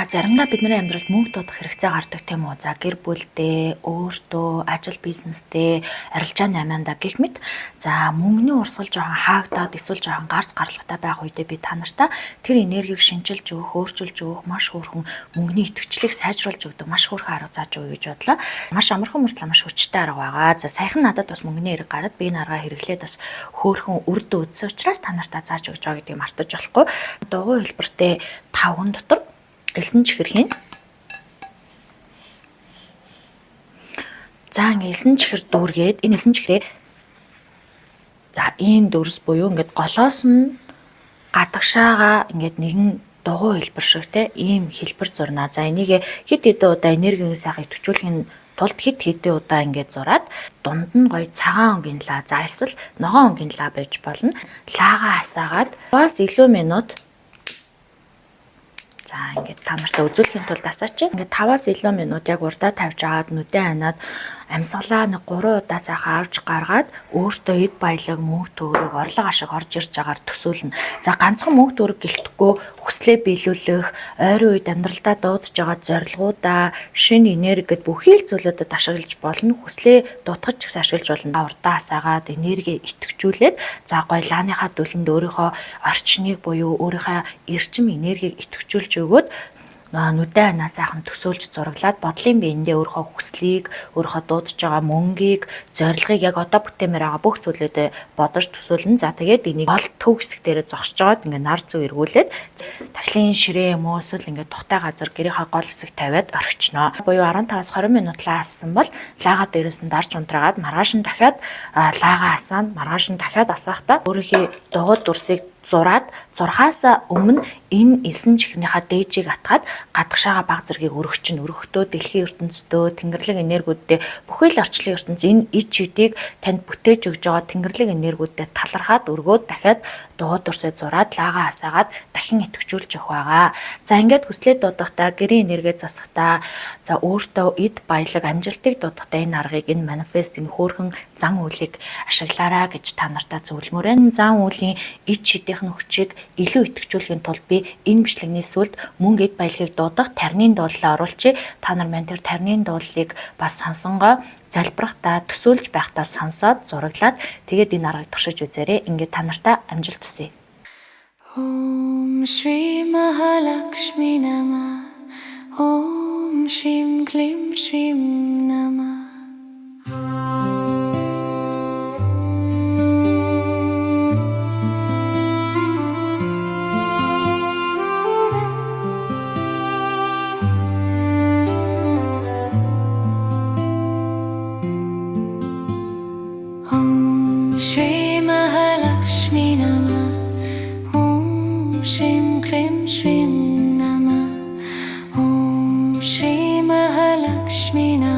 Заримдаа бидний амьдралд мөнгө дуудах хэрэгцээ гардаг тийм үү? За гэр бүлдээ, өөртөө, ажил бизнесдээ, арилжааны амиандаа гэх мэт. За мөнгөний урсгал жоохон хаагдаад эсвэл жоохон гарц гаралтай байх үедээ би та нартай тэр энергийг шинжилж өгөх, өөрчилж өгөх, маш хөөрхөн мөнгөний идэвхжлийг сайжруулж өгдөг маш хөөрхөн арга зааж өгье гэж бодлоо. Маш амархан мөртлөө маш хүчтэй арга байгаа. За саяхан надад бас мөнгөний хэрэг гараад би энэ аргаа хэрэглээд бас хөөрхөн үр дүн үзсэн учраас та нартай зааж өгч байгаа гэдгийг мартаж болохгүй. Дугуй хэлбэртэй 5 дотор элсэн чихэрхийн. За ингээ элсэн чихэр дүүргээд энэ элсэн чихрээ за ийм дөрс буюу ингээд голоос нь гадагшаага ингээд нэгэн дугуй хэлбэр шиг те ийм хэлбэр зурнаа. За энийг хэд хэдэн удаа энергийн сайхан идэвхжүүлэхийн тулд хэд хэдэн удаа ингээд зураад дунд нь гоё цагаан өнгийн лаа за эсвэл ногоон өнгийн лаа байж болно. Лаагаа хасаагаад бас илүү минут за ингээд та нартай үзүүлэхийн тулд асаач. Ингээд 5-аас илүү минут яг урдаа тавьж агаад нүдэн ханаад амьсгалаа нэг 3 удаа сайхан авч гаргаад өөртөө эд баялаг мөнгө төгрөг орлого ашиг орж ирж байгаагаар төсөөлнө. За ганцхан мөнгө төгрөг гэлтэхгүй хүслээ биелүүлэх, ойрын үед амьдралдаа дуудаж байгаа зорилгоудаа, шинэ энерги гэд бүхий л зүйлүүдэд ашиглаж болно. Хүслээ дутгаж ч гэсэн ашиглаж болно. Урдаа хасаагаад энерги идэвхжүүлээд за гоё лааныхаа дүлэнд өөрийнхөө орчныг буюу өөрийнхөө эрчим энергийг идэвхжүүлж өгөөд нүдэн ханаа сайхан төсөөлж зураглаад бодлын биендээ өөрийнхөө хүслийг, өөрийнхөө дуудаж байгаа мөнгийг, зорилгыг яг одоо бүтээмээр байгаа бүх зүйлүүдэд бодож төсөөлнө. За тэгээд энийг гол төв хэсэг дээрээ зогсож жоод ингээ нар зүү эргүүлээд дахлын ширээ юм уу эсвэл ингээ тухтай газар гэрийнхаа гол хэсэг тавиад орхичноо. Буюу 15-аас 20 минут лаа ассан бол лаагаа дээрээс нь дарж унтраагаад маргааш нь дахиад лаагаа асаана. Маргааш нь дахиад асаахтаа өөрийнхөө дугуй дүрсийг зураад зурхаас өмнө энэ элсэн чихрийнхаа дээжийг атгаад гадагшаага баг зэргийг өргөчнө. Өргөхдөө дэлхийн ертөнцийн тэнгэрлэг энергиудтэй бүхий л орчлон ертөнц энэ ид чидийг танд бүтээж өгж байгаа тэнгэрлэг энергиудтэй талархаад өргөөд дахиад дугуй дүрсээ зураад лаагаа хасаагаад дахин идэвхжүүлж өгөх байгаа. За ингээд хүслээ дуудахдаа гэрийн энерги засахдаа за өөртөө эд баялаг амжилтыг дуудахдаа энэ аргыг энэ манифест энэ хөөрхөн зан үйлийг ашиглаарай гэж та нартай зөвлөмөр байна. Зан үйлийн ид чидийн хүчийг илүү идэвхжүүлэхийн тулд би энэ бичлэгний сүлд мөнгө эд баялагыг дуудах тарины дуулаа оруулчих. Та нар маань тэр тарины дуулыг бас сонсонгоо залбирахтаа төсөөлж байхдаа сонсоод зураглаад тэгээд энэ аргыг туршиж үзээрэй. Ингээд та нартай амжилт хүсье. Om Shri Mahalakshmi Namah. Om Shrim Klim Shrim Namah. Om Shri Mahalakshmi Namah. Om Shrim Klim Shrim Namah. Om Shri Mahalakshmi Namah.